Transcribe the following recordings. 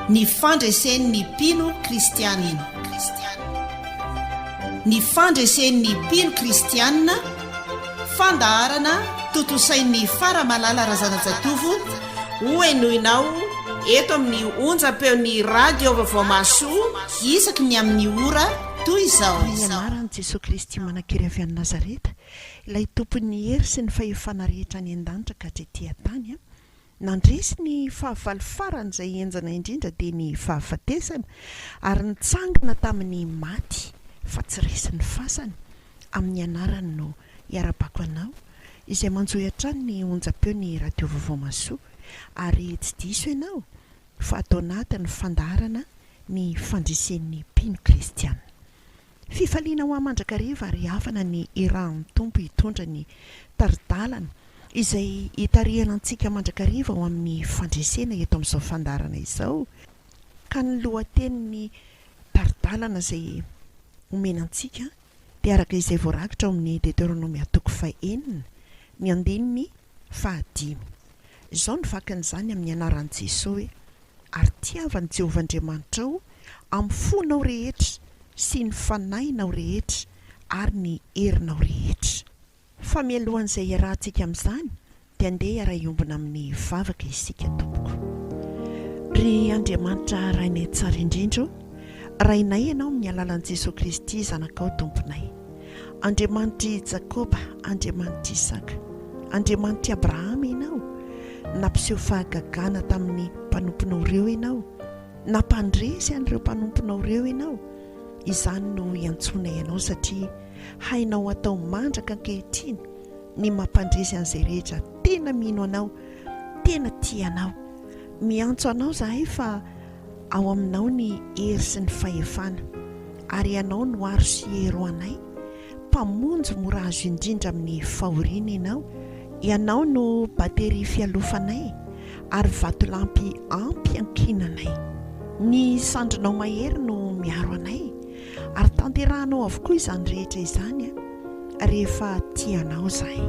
ny fandresen'ny mpino kristianina. Ny fandresen'ny mpino kristianina, fandaharana totosain'ny Faramalala Razanajatovo, hoenoinao eto amin'ny onjam-peon'ny radio vaovao masoa isaky ny amin'ny ora toy izao. Ianaran'i Jesosy Kristy manan-kery avy any Nazareta, ilay tompony hery sy ny fahefana rehetra any an-danitra ka hatretỳ tany, nandresy ny fahavalo farany izay enjana indrindra dia ny fahafatesana, ary nitsangana tamin'ny maty fa tsy resy ny fasany. Amin'ny anarany no hiara-bako anao izay manjohy hatrany ny onjam-peo ny radio vaovao masoa, ary tsy diso ianao fa atao anatin'ny fandaharana ny fandresen'ny mpino kristianina. Fifaliana ho amandrakariva ary havana ny irahan'ny tompo hitondra ny taridalana izay hitarihana antsika mandrakariva ao amin'ny fandresena eto amin'izao fandaharana izao. Ka ny lohatenin'ny taridalana izay omena antsika dia araka izay voarakitra ao amin'ny Deuteronomia 12:4 ny andininy 5. Izao ny vakan'izany amin'ny anaran'i Jesosy hoe: ary tiavan'i Jehovah Andriamanitra ao amin'ny fonao rehetra sy ny fanahinao rehetra ary ny herinao rehetra. Fa mialohan'izay iarahantsika amin'izany dia andeha iara-iombona amin'ny vavaka isika tompoko. Ry Andriamanitra rainay tsara indrindra, rainay ianao amin'ny alalan'i Jesosy Kristy zanakao tomponay. Andriamanitry Jakoba, Andriamanitry Isaka, Andriamanitry Abrahama ianao, nampiseho fahagagana tamin'ny mpanomponao ireo ianao, nampandresy an'ireo mpanomponao ireo ianao. Izany no iantsonay ianao satria hainao atao mandraka ankehitriny ny mampandresy an'izay rehetra tena mino anao, tena tia anao. Miantso anao zahay fa ao aminao ny hery sy ny fahefana, ary ianao no aro sy hero anay, mpamonjy mora azo indrindra amin'ny fahoriana ianao. Ianao no batery fialofanay ary vatolampy ampy ankinanay. Ny sandrinao mahery no miaro anay, ary tanterahanao avokoa izany rehetra izany rehefa tianao zahay,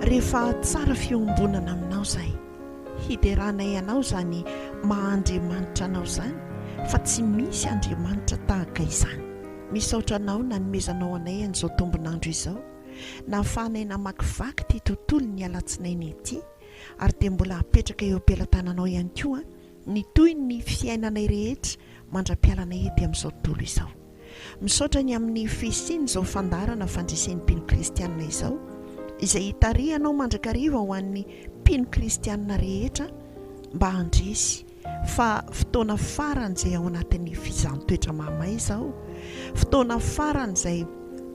rehefa tsara fiombonana aminao zahay. Hideranay anao zany maha-Andriamanitra anao zany, fa tsy misy Andriamanitra tahaka izany. Misaotra anao nanomezanao anay an'izao tombonandro izao, nahafahanay namakivaky ty tontolo ny alatsinainy ity, ary dia mbola apetraka eo am-pelantananao ihany koa ny toy ny fiainanay rehetra mandra-pialanay ety amin'izao tontolo izao. Misaotra ny amin'ny fisiany izao fandaharana fandresen'ny mpino kristianina izao, izay hitarihanao mandrakariva ho an'ny mpino kristianina rehetra mba handresy fa fotoana farany izay ao anatin'ny fizaham-toetra mahamay izao, fotoana farany izay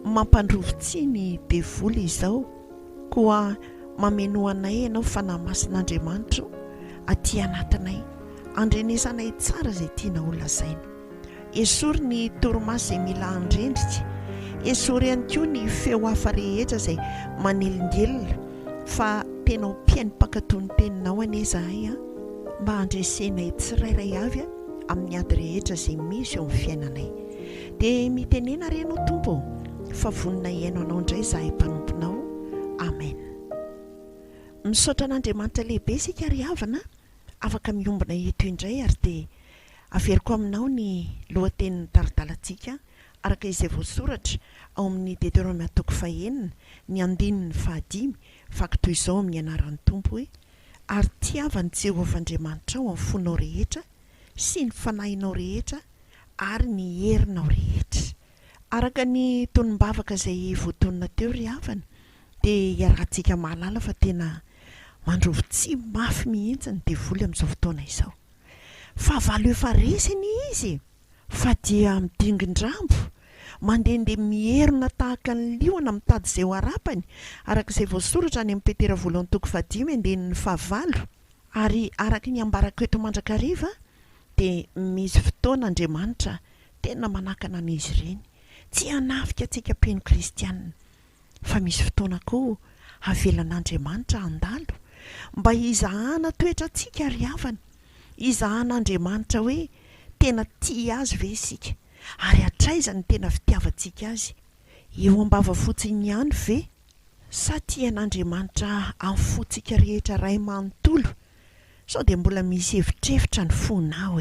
mampandrovo-tsia ny devoly izao, koa mameno anay ianao fa namasin'Andriamanitra aty anatinay, andrenesanay tsara izay tiana olazaina. Esory ny torimaso izay mila handrendrika, esory ihany koa ny feo hafa rehetra izay manelingelina, fa tena ho mpiainy mpakatony teninao anie zahay mba handresenay tsirairay avy amin'ny ady rehetra izay misy eo amin'ny fiainanay. Dia mitenena renao tompo fa vonina iaino anao indray zahay mpanomponao. Amen. Misaotra an'Andriamanitra lehibe isika ry havana, afaka miombona eto indray ary dia averiko aminao ny lohatenin'ny taridalantsika araka izay voasoratra ao amin'ny Deuteronomia 12:4 ny andininy 5, vaky toy izao amin'ny anaran'ny tompo hoe: ary tiavan'i Jehovah Andriamanitra ao amin'ny fonao rehetra sy ny fanahinao rehetra ary ny herinao rehetra. Araka ny tonom-bavaka izay voatonina teo ry havana dia iarahantsika mahalala fa tena mandrovo-tsia mafy mihitsy ny devoly amin'izao fotoana izao. Fa valo efa resiny izy, fa dia midingin-drambo, mandehandeha miherina tahaka ny liona mitady izay ho harapany, araka izay voasoratra any amin'ny Petera 1:5, ary araka ny ambarako eto mandrakariva dia misy fotoana Andriamanitra tena manakana an'izy ireny, tsy hanafika antsika mpino kristianina, fa misy fotoana koa havelan'Andriamanitra handalo mba hizahana toetra antsika ry havana, hizahan'Andriamanitra hoe tena tia azy ve isika, ary hatraizany tena fitiavantsika azy. Eo am-bava fotsiny ihany ve sa tian'Andriamanitra amin'fontsika rehetra ray manontolo? Sao dia mbola misy hevitrevitra ny fonao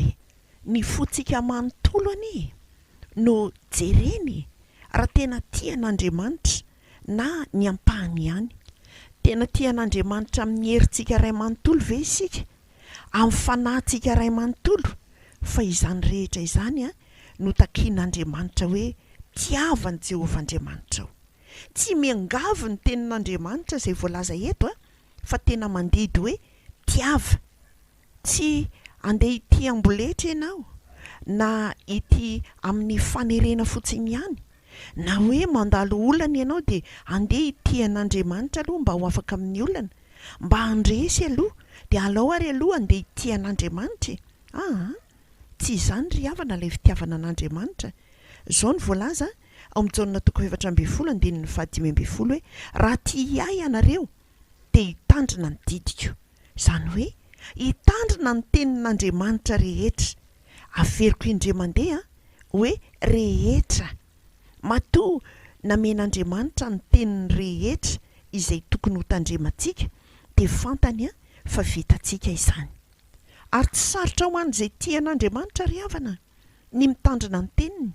ny fotsika manontolo anie no jereny raha tena tian'Andriamanitra na ny ampahany ihany. Tena tian'Andriamanitra amin'ny herintsika ray manontolo ve isika, amin'ny fanahintsika ray manontolo? Fa izany rehetra izany no takian'Andriamanitra hoe tiavany Jehovah Andriamanitra. Tsy miangavy ny tenin'Andriamanitra izay voalaza eto fa tena mandidy hoe tiava. Tsy andeha ity amboletra ianao na ity amin'ny fanerena fotsiny ihany, na hoe mandalo olana ianao dia andeha ity an'Andriamanitra aloha mba ho afaka amin'ny olana, mba handresy aloha dia alao ary aloha andeha ity an'Andriamanitra. Tsy izany ry havana ilay fitiavana an'Andriamanitra. Izao ny voalaza ao amin'ny Jaonina 4:15 hoe raha tia ahy ianareo dia hitandrina ny didiko. Izany hoe hitandrina ny tenin'Andriamanitra rehetra. Averiko indray mandeha hoe rehetra. Matoa namen'Andriamanitra ny teniny rehetra izay tokony ho tandremantsika dia fantany fa vitantsika izany. Ary tsy sarotra ho an'izay tian'Andriamanitra ry havana ny mitandrina ny teniny.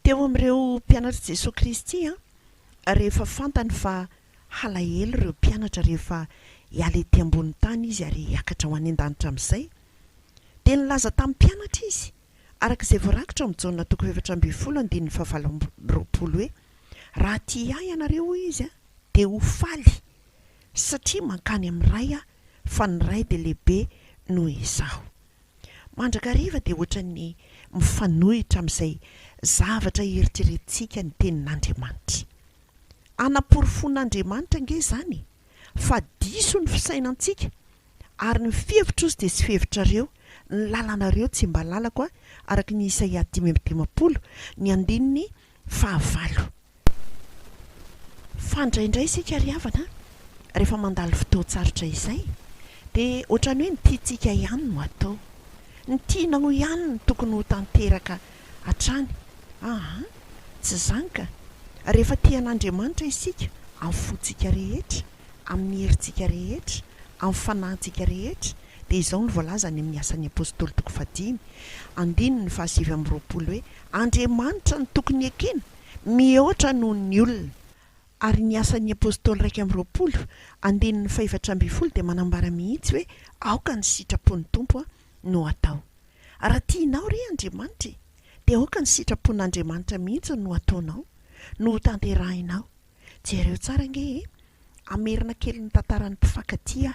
Teo amin'ireo mpianatra Jesosy Kristy rehefa fantany fa halahelo ireo mpianatra rehefa hiala ety ambony tany izy ary hiakatra ho any an-danitra amin'izay, dia nilaza tamin'ny mpianatra izy arak'izay voarakitra amin'ny Jaonina 4:17 hoe raha tia ahy ianareo izy dia ho faly, satria mankany amin'ny ray fa ny ray dia lehibe noho izaho. Mandrakariva dia ohatran'ny mifanohitra amin'izay zavatra eritreretintsika ny tenin'Andriamanitra. Anaporofon'Andriamanitra nge izany fa diso ny fisainantsika ary ny fihevitra dia sy fihevitrareo, ny lalanareo tsy mba lalako araka ny Isaia 10:10 ny 9:9. Fandraindray isika ry havana rehefa mandalo fotoan-tsarotra izay dia ohatrany hoe ny tiantsika ihany no atao, ny tianao ihany no tokony ho tanteraka hatrany. Tsy izany ka. Rehefa tian'Andriamanitra isika amin'ny fontsika rehetra, amin'ny herintsika rehetra, amin'ny fanahintsika rehetra, dia izao ny voalaza ny amin'ny asan'ny apôstôly 5:7 hoe Andriamanitra ny tokony ekena mihoatra noho ny olona. Ary ny asan'ny apôstôly 2:5 dia manambara mihitsy hoe aoka ny sitrapon'ny tompo no atao. Raha tianao ry Andriamanitra dia aoka ny sitrapon'Andriamanitra mihitsy no ataonao, no tanterahinao. Jereo tsara nge amerina kely ny tantaran'ny mpifankatia.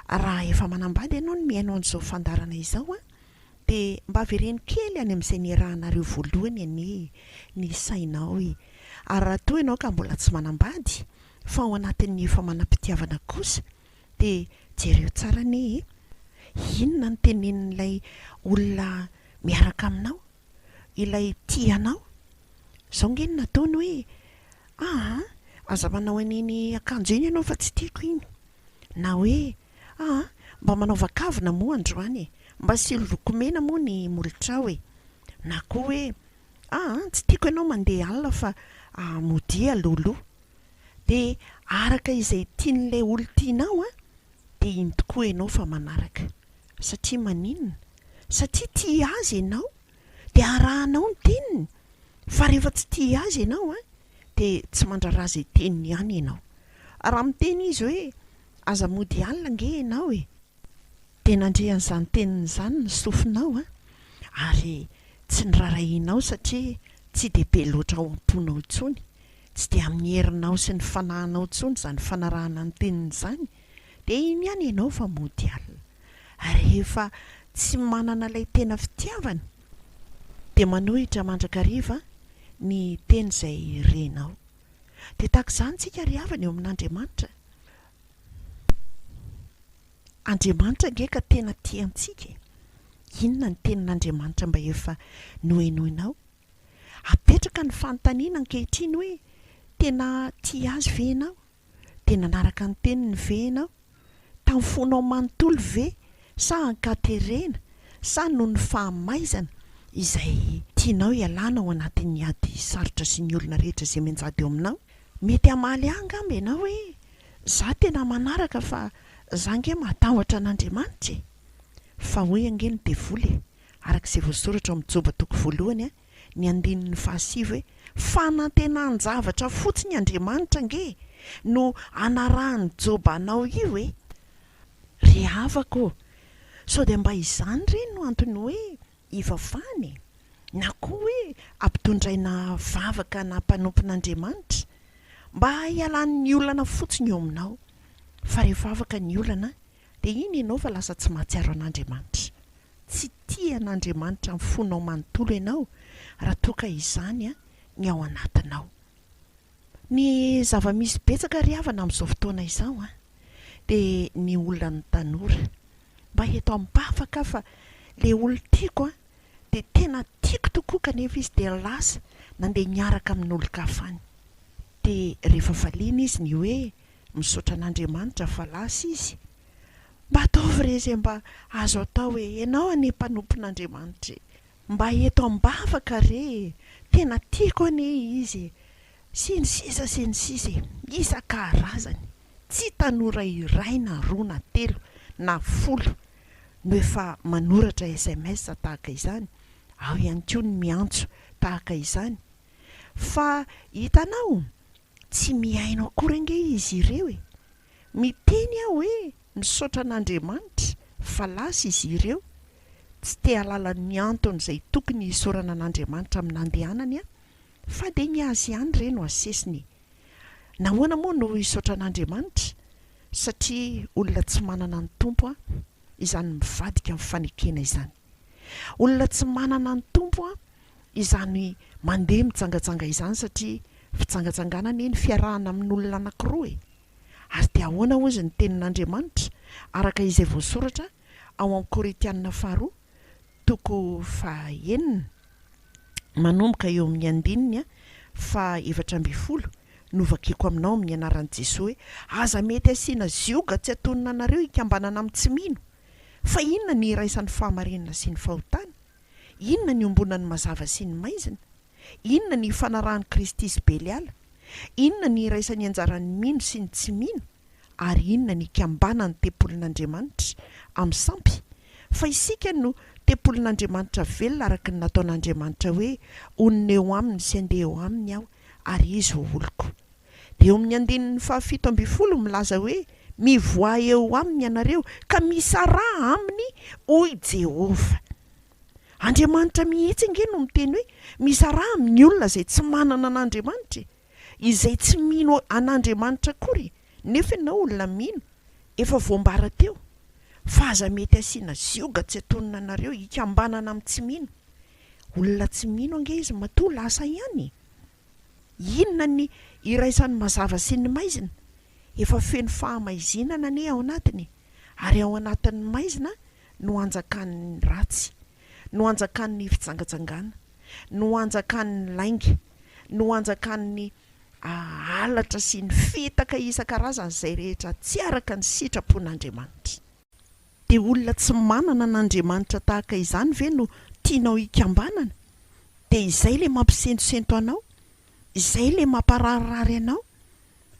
Raha efa manambady ianao ny miaino an'izao fandarana izao dia mba avereny kely any amin'izay niarahanareo voalohany ny sainao. Ary raha toa ianao ka mbola tsy manambady fa ao anatin'ny efa manam-pitiavana kosa dia jereo tsara ne inona ny tenenin'ilay olona miaraka aminao, ilay tianao. Izao nge ny nataony hoe aza manao an'iny akanjo iny ianao fa tsy tiako iny, na hoe mba manao vakavina moa androany, mba silo lokomena moa ny molotrao na koa hoe tsy tiako ianao mandeha alina fa mody alolo. Dia araka izay tian'ilay olo tianao dia iny tokoa ianao fa manaraka. Satria maninona? Satria tia azy ianao dia arahanao ny teniny. Fa rehefa tsy tia azy ianao dia tsy mandrara izay teniny ihany ianao. Raha miteny izy hoe aza mody alina nge ianao dia nandrehan'izany teniny izany ny sofinao ary tsy nirarahinao satria tsy dia be loatra ao am-ponao intsony, tsy dia amin'ny herinao sy ny fanahinao intsony izany fanarahana ny teniny izany, dia iny ihany ianao fa mody alina. Rehefa tsy manana ilay tena fitiavana dia manohitra mandrakariva ny teny izay renao. Dia tahaka izany tsika ry havana eo amin'Andriamanitra. Andriamanitra nge ka tena tiantsika. Inona ny tenin'Andriamanitra mba efa nohenoinao? Apetraka ny fanontaniana ankehitriny hoe tena tia azy ve ianao? Tena nanaraka ny teniny ve ianao? Tamin'ny fonao manontolo ve? Sa ankaterena? Sa noho ny fahamaizana izay tianao ialana ao anatin'ny ady sarotra sy ny olona rehetra izay mianjady eo aminao? Mety hamaly angamba ianao hoe za tena manaraka fa za nge matahotra an'Andriamanitra. Fa hoy ange ny devoly arak'izay voasoratra amin'ny Joba toko voalohany ny andinin'ny fahasivy hoe fanantenàn-javatra fotsiny Andriamanitra nge no anarahany Joba anao io ry havako. So dia mba izany reny no antony hoe ivavany na koa hoe ampitondraina vavaka na mpanompon'Andriamanitra mba hialan'ny olana fotsiny eo aminao. Fa rehefa afaka ny olana dia iny ianao fa lasa tsy mahatsiaro an'Andriamanitra, tsy tia an'Andriamanitra amin'ny fonao manontolo ianao raha toa ka izany ny ao anatinao. Ny zava-misy betsaka ry havana amin'izao fotoana izao dia ny olona ny tanora mba eto am-bavaka fa le olona tiako dia tena tiako tokoa kanefa izy dia lasa nandeha niaraka amin'olon-kafany. Dia rehefa valiana izy ny hoe misaotra an'Andriamanitra fa lasa izy, mba ataovy re izay mba azo atao hoe ianao anie mpanompon'Andriamanitra, mba eto am-bavaka re, tena tiako anie izy, sy ny sisa isan-karazany, tsy tanora iray na roa na telo na folo no efa manoratra SMS tahaka izany, ao ihany koa ny miantso tahaka izany. Fa hitanao tsy miaino akory ange izy ireo miteny aho hoe misaotra an'Andriamanitra fa lasa izy ireo tsy te halala ny antony izay tokony hisorana an'Andriamanitra amin'ny andehanany fa dia ny azy ihany ireny no asesiny. Nahoana moa no hisaotra an'Andriamanitra? Satria olona tsy manana ny tompo izany mivadika amin'ny fanekena izany. Olona tsy manana ny tompo izany mandeha mitsangajanga izany, satria fitsangatsanganana eny fiarahana amin'olona anankiroa ary dia ahoana ozy ny tenin'Andriamanitra araka izay voasoratra ao amin'ny Korintianina faharoa toko 9 manomboka eo amin'ny andininy fa 12 novakiko aminao amin'ny anaran'i Jesosy hoe aza mety asiana zioga tsy atonina anareo hikambanana amin'ny tsy mino. Fa inona ny iraisan'ny fahamarinana sy ny fahotana? Inona ny ombonan'ny mazava sy ny maizina? Inona ny fanarahan'i Kristy sy Beliala? Inona ny iraisan'ny anjaran'ny mino sy ny tsy mino? Ary inona ny ikambanan'ny tempolin'Andriamanitra amin'ny sampy? Fa isika no tempolin'Andriamanitra velona araka ny nataon'Andriamanitra hoe onona eo aminy sy andeha eo aminy aho ary izy ho oloko. Dia eo amin'ny andinin'ny 17 milaza hoe mivoa eo aminy ianareo ka misaraha aminy hoy Jehova. Andriamanitra mihitsy nge no miteny hoe misaraha amin'ny olona izay tsy manana an'Andriamanitra, izay tsy mino an'Andriamanitra akory. Nefa ianao olona mino efa voambara teo fa aza mety asiana zioga tsy atonina anareo hikambanana amin'ny tsy mino. Olona tsy mino ange izy matoa lasa ihany. Inona ny iraisan'ny mazava sy ny maizina? Efa feno fahamaizinana ane ao anatiny, ary ao anatin'ny maizina no anjakan'ny ratsy, no anjakan'ny fitsangatsangana, no anjakan'ny lainga, no anjakan'ny halatra sy ny fetaka isan-karazany izay rehetra tsy araka ny sitrapon'Andriamanitra. Dia olona tsy manana an'Andriamanitra tahaka izany ve no tianao hikambanana? Dia izay le mampisentosento anao, izay le mampararirary anao,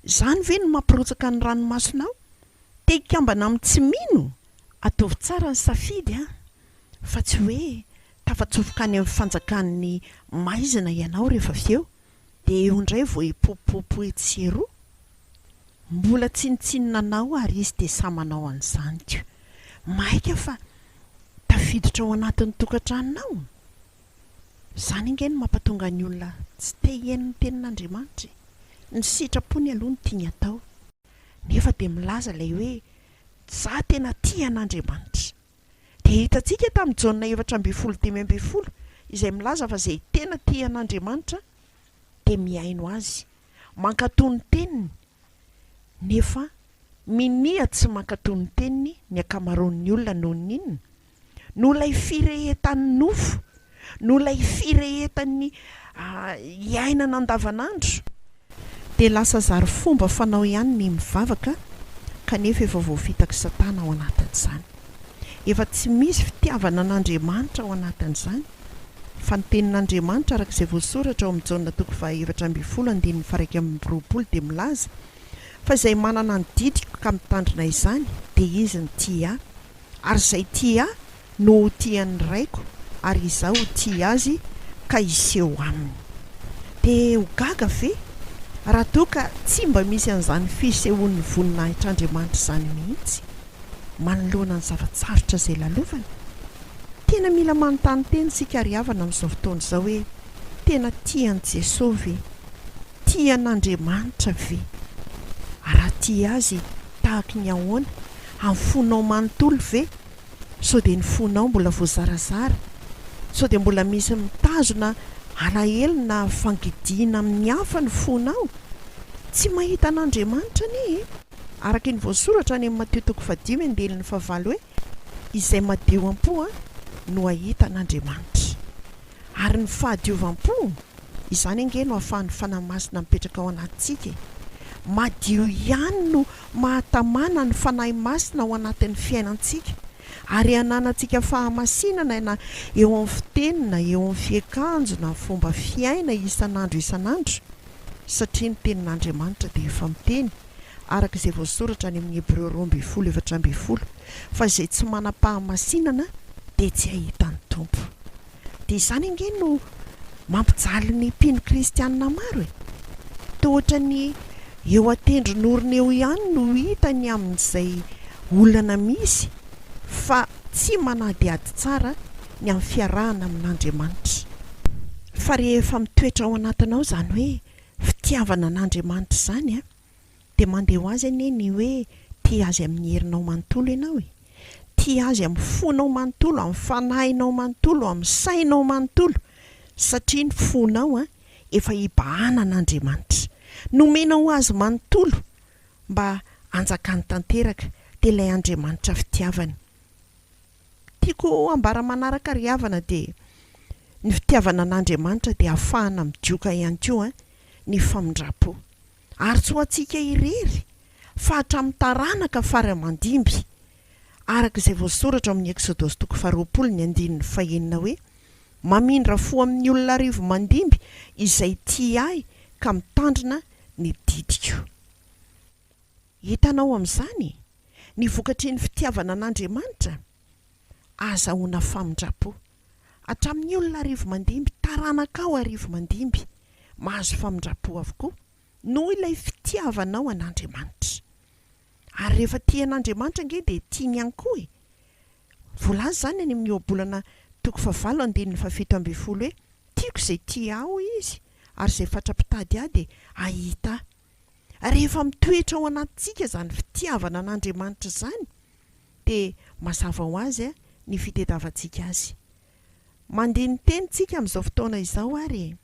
izany ve no mampirotsaka ny ranomasonao? Te hikambana amin'ny tsy mino? Ataovy tsara ny safidy fa tsy hoe tafatsofoka any amin'ny fanjakan'ny maizina ianao rehefa avy eo dia eo indray vao hipopopo etseroa. Mbola tsinitsinina anao ary izy dia samanao an'izany koa. Maika fa tafiditra ao anatin'ny tokantranonao. Izany inge no mampatonga ny olona tsy te hiaino ny tenin'Andriamanitra. Ny sitrapony aloha no tiany atao, nefa dia milaza ilay hoe za tena tia an'Andriamanitra. Dia hitantsika tamin'ny Jaona 2:12 izay milaza fa izay tena tia an'Andriamanitra dia miaino azy, mankatony teniny. Nefa minia tsy mankatony teniny ny akamaroan'ny olona noho ny inona? No ilay firehetan'ny nofo, no ilay firehetan'ny iainana andavanandro. Dia lasa zary fomba fanao ihany ny mivavaka, kanefa efa voavitaka Satana ao anatin'izany. Efa tsy misy fitiavana an'Andriamanitra ao anatin'izany, fa ny tenin'Andriamanitra arak'izay voasoratra ao amin'ny Jaona 2:12 dia milaza fa izay manana ny didiko ka mitandrina izany dia izy ny tia, ary izay tia no tian'ny raiko ary izaho tia azy ka iseho aminy. Dia ho gaga ve raha toa ka tsy mba misy an'izany fisehoan'ny voninahitr'Andriamanitra izany mihitsy manoloana ny zavatsarotra izay lalovana. Tena mila manontany teny isika ry havana amin'izao fotoana izao hoe tena tian'i Jesosy ve? Tian'Andriamanitra ve? Raha tia azy tahaka ny ahoana? Amin'ny fonao manontolo ve? Sao dia ny fonao mbola voazarazara? Sao dia mbola misy mitazona alahelo na fangidiana amin'ny hafa ny fonao? Tsy mahita an'Andriamanitra nie? Araka ny voasoratra any amin'ny Mateo 5:9 hoe izay madiovampo no ahita an'Andriamanitra. Ary ny fahadiovampo izany ange no ahafahan'ny fanahy masina mipetraka ao anatintsika. Madio ihany no mahatamana ny fanahy masina ao anatin'ny fiainantsika ary hananantsika fahamasinana na eo amin'ny fiteny na eo amin'ny fiakanjo na fomba fiaina isan'andro satria ny tenin'Andriamanitra dia efa miteny araka izay voasoratra any amin'ny Hebreo 12:12 fa izay tsy manam-pahamasinana dia tsy ahitany tompo. Dia izany ange no mampijaly ny mpino kristianina maro toa ohatra ny eo atendron'orona eo ihany no hitany amin'izay olana misy fa tsy manadiady tsara ny amin'ny fiarahana amin'Andriamanitra. Fa rehefa mitoetra ao anatinao izany hoe fitiavana an'Andriamanitra izany dia mandeha ho azy anie hoe tia azy amin'ny herinao manontolo ianao tia azy amin'ny fonao manontolo, amin'ny fanahinao manontolo, amin'ny sainao manontolo, satria ny fonao efa hibahana an'Andriamanitra. Nomenao azy manontolo mba anjakany tanteraka dia ilay Andriamanitra fitiavany. Tiako ambara manaraka ry havana dia ny fitiavana an'Andriamanitra dia ahafahana midioka ihany koa ny famindrapo. Ary tsy ho antsika irery fa hatramin'ny taranaka faramandimby. Araka izay voasoratra amin'ny Exodus 20:9 hoe mamindra fo amin'ny olona arivo mandimby izay tia ahy ka mitandrina ny didiko. Hitanao amin'izany ny vokatry ny fitiavana an'Andriamanitra azahoana famindrapo. Hatramin'ny olona arivo mandimby, taranaka ao arivo mandimby mahazo famindrapo avokoa noho ilay fitiavanao an'Andriamanitra. Ary rehefa tia an'Andriamanitra ange dia tiany ihany koa voalaza izany any amin'ny ohabolana 9:7 hoe tiako izay tia aho izy ary izay fatrapitady ahy dia ahita. Rehefa mitoetra ao anatintsika izany fitiavana an'Andriamanitra izany dia mazava ho azy ny fitadiavantsika azy. Mandeha ny tenitsika amin'izao fotoana izao ary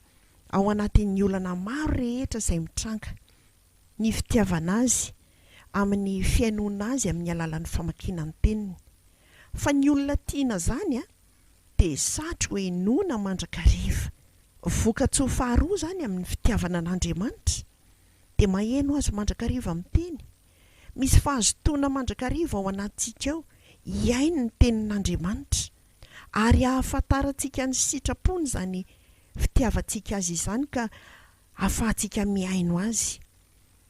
ao anatin'ny olana maro rehetra izay mitranga ny fitiavana azy amin'ny fiainoana azy amin'ny alalan'ny famakiana ny teniny. Fa ny olona tiana izany dia satry hoe noana mandrakariva. Vokatsoa faharoa izany amin'ny fitiavana an'Andriamanitra dia maheno azy mandrakariva amin'ny teny. Misy fahazotoana mandrakariva ao anatintsika ao iaino ny tenin'Andriamanitra ary ahafantarantsika ny sitrapony izany fitiavantsika azy izany ka ahafahantsika miaino azy.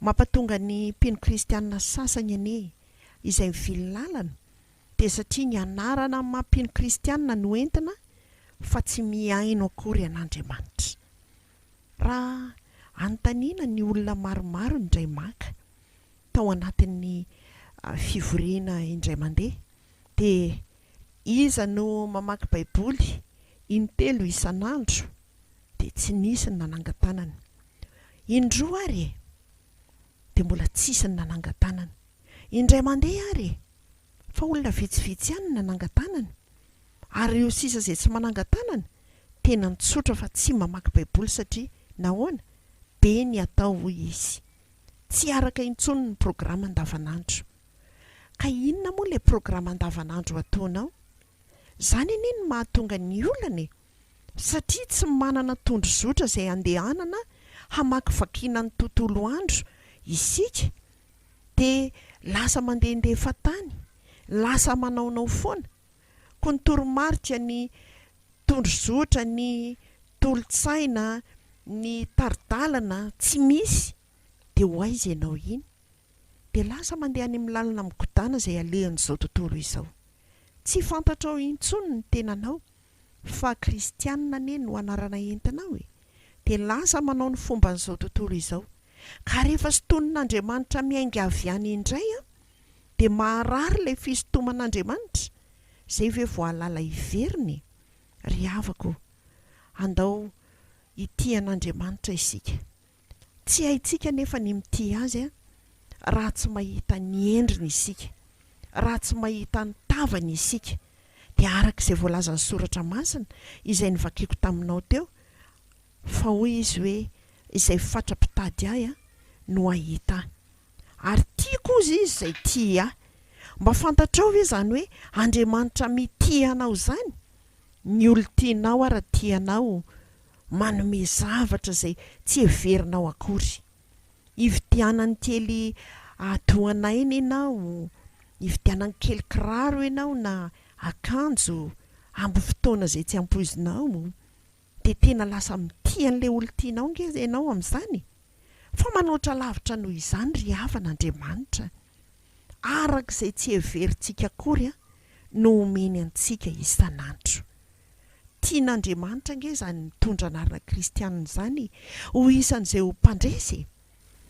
Mampatonga ny mpino kristianina sasany anie izay mivily lalana dia satria ny anarana amin'ny mpino kristianina no entina fa tsy miaino akory an'Andriamanitra. Raha anontaniana ny olona maromaro indray maka tao anatin'ny fivoriana indray mandeha dia iza no mamaky baiboly intelo isan'andro dia tsy nisy ny nanangan-tanana. Indroa ary dia mbola tsisy ny nanangan-tanana. Indray mandeha ary fa olona vitsivitsy ihany ny nanangan-tanana. Ary io sisa izay tsy manangan-tanana tena mitsotra fa tsy mamaky baiboly satria nahoana be ny atao izy. Tsy araka intsony ny programa andavanandro. Ka inona moa ilay programa andavanandro ataonao? Izany anie no mahatonga ny olana satria tsy manana tondrozotra izay andehanana hamaky vakiana ny tontolo andro isika dia lasa mandehandeha fatany, lasa manaonao foana. Ko ny toromarika ny tondrozotra, ny tolotsaina, ny taridalana tsy misy dia ho aiza ianao iny? Dia lasa mandeha any amin'ny lalana migodana izay alehan'izao tontolo izao. Tsy fantatrao intsony ny tenanao fa kristianina ne no anarana entinao dia lasa manao ny fomba n'izao tontolo izao. Ka rehefa sotonin'Andriamanitra miainga avy any indray dia maharary ilay fisotoman'Andriamanitra. Izay ve voalala iveriny. Ry havako, andao ity an'Andriamanitra isika. Tsy haintsika nefa ny mity azy raha tsy mahita ny endriny isika, raha tsy mahita ny tavany isika. Dia arak'izay voalaza ny soratra masina izay nivakiako taminao teo, fa hoy izy hoe izay fatra-pitady ahy no ahita. Ary tiako izy izay tia ahy. Mba fantatrao hoe zany hoe Andriamanitra mitia anao zany. Ny olo tianao ara tianao manome zavatra izay tsy heverinao akory. Ividianany kely atoanaina ianao, ividianany kely kiraro ianao na akanjo amby fotoana izay tsy ampoizinao, dia tena lasa mitia an'ilay olo tianao nge ianao amin'izany. Fa manoatra lavitra noho izany ry havan'Andriamanitra. Arak'izay tsy heverintsika akory no omeny antsika isan'andro. Tian'Andriamanitra nge zany mitondra anarana kristianina zany ho isan'izay ho mpandresy.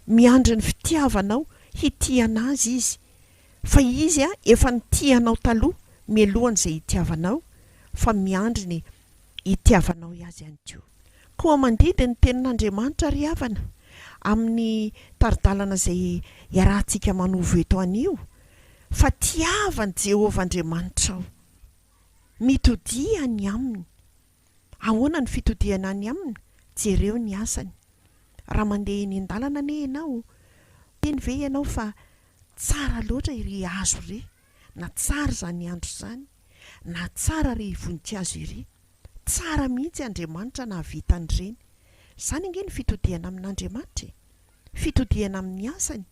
Miandry ny fitiavanao hitiana azy izy. Fa izy efa nitianao taloha mialohan'izay hitiavanao, fa miandry ny hitiavanao azy ihany koa. Koa mandidy ny tenin'Andriamanitra ry havana amin'ny taridalana izay iarahantsika manovo eto anio, fa tiavany Jehovah Andriamanitra ao. Mitodia ny aminy. Ahoana ny fitodiana ny aminy? Jereo ny asany. Raha mandeha eny an-dalana ane ianao, teny ve ianao fa tsara loatra iry hazo iry, na tsara zany andro zany, na tsara ry voninkazo iry. Tsara mihitsy Andriamanitra na havita an'ireny. Zany nge ny fitodiana amin'Andriamanitra, fitodiana amin'ny asany.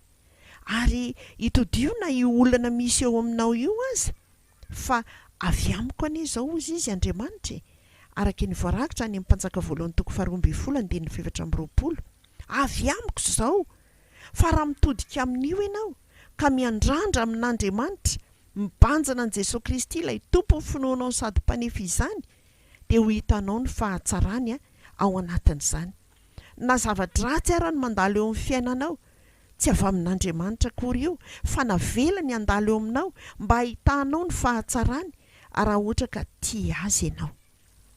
Ary itodio na io olana misy eo aminao io aza, fa avy amiko anie zao ozy izy Andriamanitra. Araka ny voarakitra any amin'ny Mpanjaka voalohany toko 12:20. Avy amiko zao. Fa raha mitodika amin'io ianao ka miandrandra amin'Andriamanitra, mibanjana an' Jesosy Kristy ilay tompo finoanao sady mpanefa izany, dia ho hitanao ny fahatsarany ao anatin'izany. Na zavatra ratsy ara ny mandalo eo amin'ny fiainanao, tsy avy amin'Andriamanitra akory io, fa navelany andalo eo aminao mba hitanao ny fahatsarany raha ohatra ka tia azy ianao.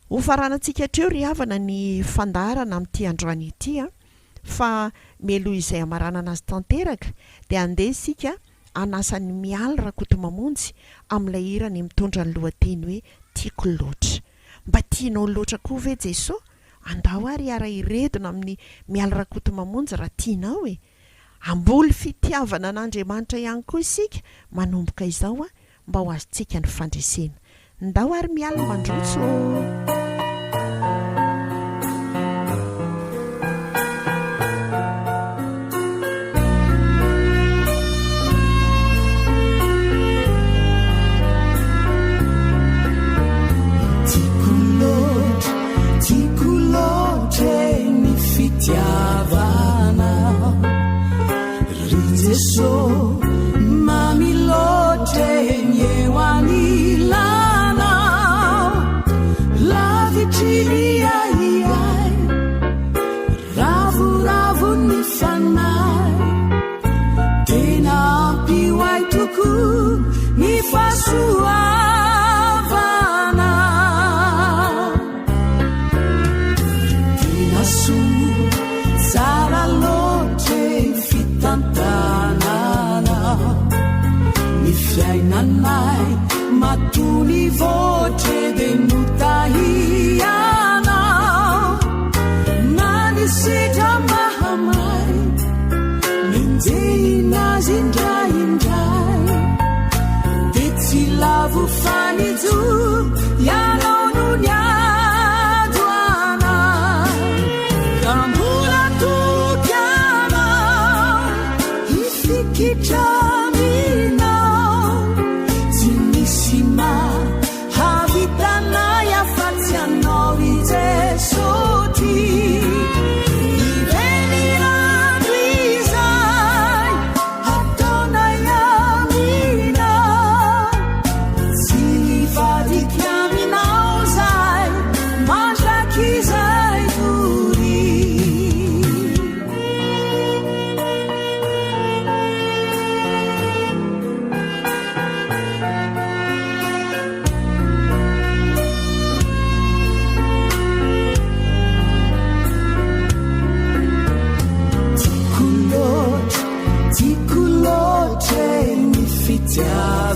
Ho faranantsika hatreo ry havana ny fandaharana amin'ity androany ity fa meloha izay amaranana azy tanteraka dia andeha isika anasan'ny mialy Rakotomamonjy amin'ilay hirany mitondra ny lohateny hoe tiako loatra. Mba tianao loatra koa ve Jesosy? Andao ary ara iredona amin'ny mialy Rakotomamonjy raha tianao amboly fitiavana an'Andriamanitra ihany koa isika manomboka izao mba ho azontsika ny fandresena. Ndao ary mialy mandroso. So mamilote nyewanilana lavitili ai ravu ravu nifanai tena piwai tuku nifasuavana tena su zara lote fitantana fiainanay matony voce de nutahiana nanisitra mahamay menjehinazy indraindray de tsy lavo fanijo ianao no niado anay ka mbola tokianao ifikitra now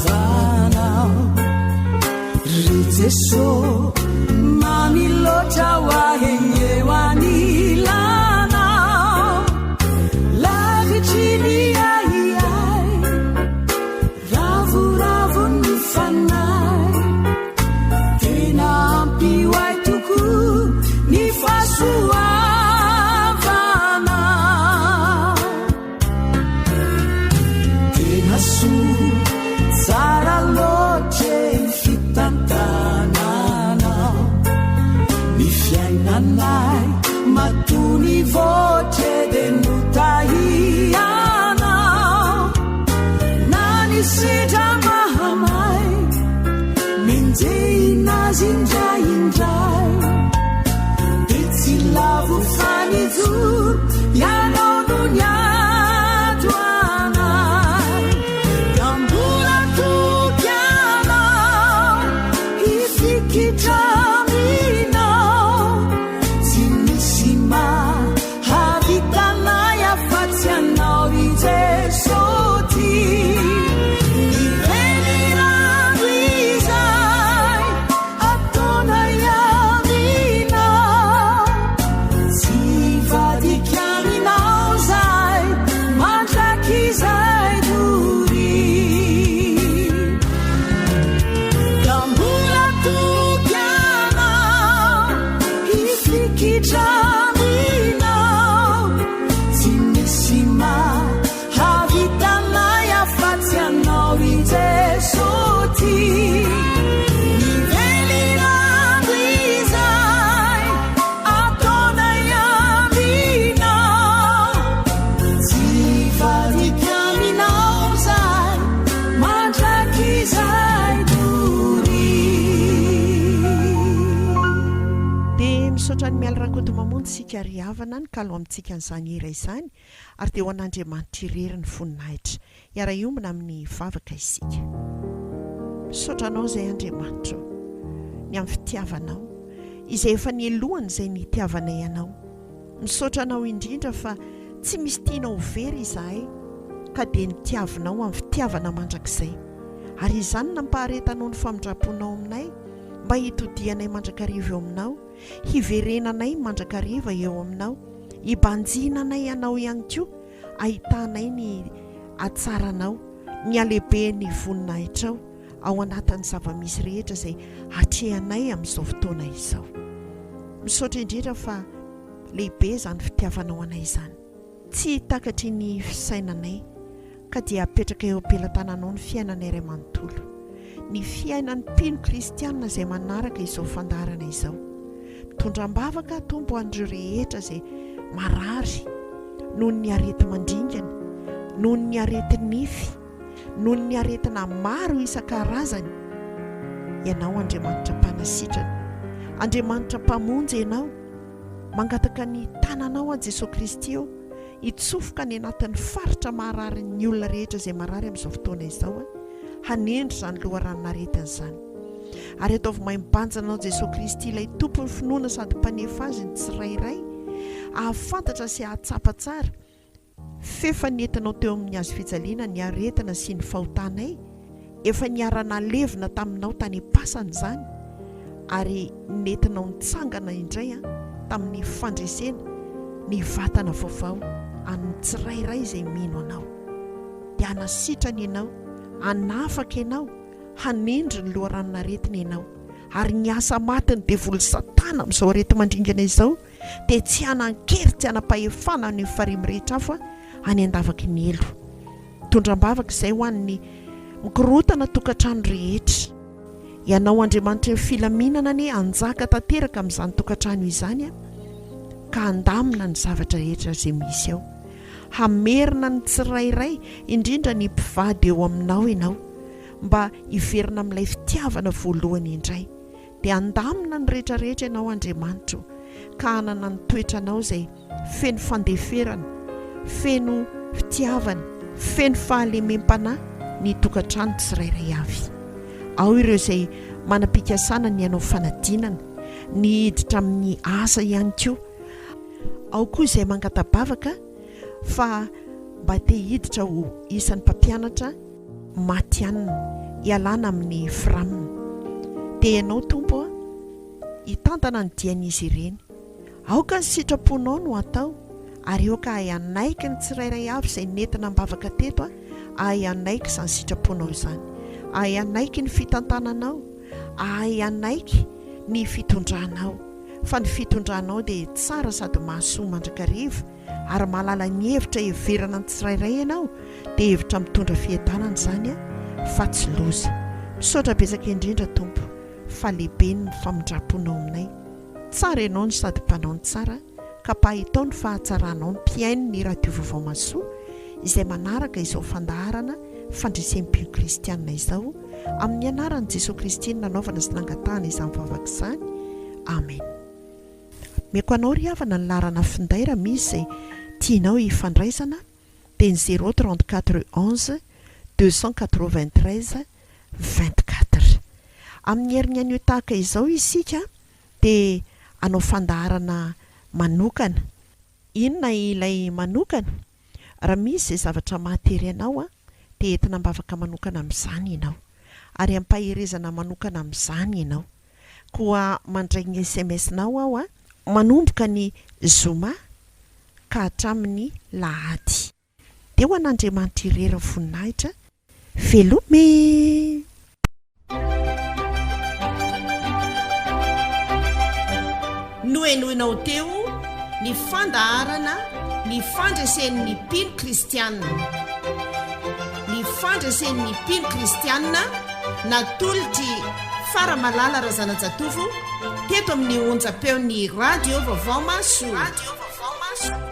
zavanao ry jeso maniloatra hoahenyeoanilanao lavitry aiai ravoravony fanay tena ampioay toko ny fahasoavana tena so tsara loatre fitantananao ny fiainanay matony votre de notahianao na ny sidra mahamay minjehinazy indraindray de tsy lavo fanijoro ianao no ny ato anay dambola tokianao ifikitraminao tsy misy mahavitanay afatsy anao i jesosy ivelirano izay ataonay aminao tsy vadikaminao zay mandrakizay dory dambola tokianao ifikitraminao tsy misy mahavitanay afatsy anao i jesosy ivelirano izay ataonay aminao tsy vadikaminao zay mandrakizay dory dia misaotra ny miala rakoto mamonjy sika ry havana ny kalo amintsika n'izany iray izany ary dia ho an'Andriamanitra irery ny voninahitra iara-iombona amin'ny vavaka isika. Misaotra anao izay Andriamanitra ny amin'ny fitiavanao izay efa nielohany izay nitiavanay ianao. Misaotra anao indrindra fa tsy misy tianao very izahay ka dia nitiavinao amin'ny fitiavana mandrakizay ary izany nampaharetanao ny famindraponao aminay mba hitodianay mandrakariva eo aminao, hiverenanay mandrakariva eo aminao, hibanjinanay ianao ihany koa, ahitanay ny atsaranao, ny alehibe ny voninahitrao ao anatin'ny zava-misy rehetra izay hatrehanay amin'izao fotoana izao. Misaotra indrindra fa lehibe izany fitiavanao anay izany, tsy hitakatry ny fisainanay ka dia apetraka eo am-pelantananao ny fiainanay iray manontolo, ny fiainan'ny mpino kristianina izay manaraka izao fandarana izao. Mitondram-bavaka tombo an'ireo rehetra izay marary noho ny arety mandingana, noho ny arety nify, noho ny aretina maro isan-karazany. Ianao Andriamanitra mpanasitrana, Andriamanitra mpamonjy ianao, mangataka ny tananao a Jesosy Kristy eo hitsofoka ny anatin'ny faritra marary ny olona rehetra izay marary amin'izao fotoana izao, hanendry izany loharanona aretina izany. Ary ataovy mahay mibanjanao Jesosy Kristy ilay tompony finoana sady mpanefa azy ny tsirairay, ahafantatra sy ahatsapa tsara fefa nentinao teo amin'ny azo fijaliana ny aretina sy ny fahotanay, efa niarana levina taminao tany pasana izany ary nentinao nitsangana indray tamin'ny fandresena ny vatana vaovao amin'ny tsirairay izay mino anao. Dia hanasitrana ianao, hanafaka ianao, hanendry ny loharanona aretina ianao, ary ny asa matiny devoly satana amin'izao arety mandringana izao dia tsy hanan-kery, tsy hanam-pahefana ny farimy rehetra hafa any andavaky ny elo. Tondram-bavaka izay ho an'ny mikorotana tokantrano rehetra. Ianao Andriamanitra filaminana ny anjaka tanteraka amin'izany tokantrano izany ka handamina ny zavatra rehetra izay misy ao, hamerina ny tsirairay indrindra ny mpivady eo aminao ianao mba hiverina amin'ilay fitiavana voalohany indray. Dia handamina ny rehetrarehetra ianao Andriamanitra ka hanana ny toetranao izay feno fandeferana, feno fitiavana, feno fahalemem-panahy ny tokantrano tsirairay avy. Ao ireo izay manam-pikasana ny anao fanadinana, ny hiditra amin'ny asa ihany koa. Ao koa izay mangatabavaka fa mba te hiditra ho isan'ny mpampianatra matianina, hialana amin'ny framina. Dia ianao tompo a hitantana ny dian'izy ireny. Aoka ny sitraponao no atao, ary aoka ahanaiky ny tsirairay avy izay nentina mbavaka teto a ahanaiky izany sitraponao izany, ahanaiky ny fitantananao, ahanaiky ny fitondranao. Fa ny fitondranao dia tsara sady mahasoa mandrakariva, ary mahalala ny hevitra heverana ny tsirairay ianao, dia hevitra mitondra fiadanana izany a, fa tsy loza. Misaotra betsaka indrindra tompo, fa lehibe ny famindraponao aminay. Tsara ianao ny sady mpanao ny tsara, ka pahitao ny fahatsaranao ny mpiaino ny radio vaovao masoa izay manaraka izao fandaharana fandresen-pio kristianina izao, amin'ny anaran'i Jesosy Kristy nanaovana sy nangatahana izany vavaka izany. Amen. Meko anao ry havana ny larana finday raha misy izay tianao hifandraisana, dia ny 034 11 293 24. Amin'ny herin'ny anio tahaka izao isika dia anao fandaharana manokana. Inona ilay manokana? Raha misy izay zavatra mahatery anao a, dia entina mbavaka manokana amin'izany ianao, ary ampaherezana manokana amin'izany ianao. Koa mandray ny SMS-nao aho a, manomboka ny zoma ka hatramin'ny lahady. Dia ho an'Andriamanitra irera voninahitra. Velome! Noenoinao teo ny fandaharana ny fandresen'ny mpino kristianina. Ny fandresen'ny mpino kristianina natolotry Faramalala Razanajatovo teto amin'ny onjam-peon'ny radio vaovao masoa.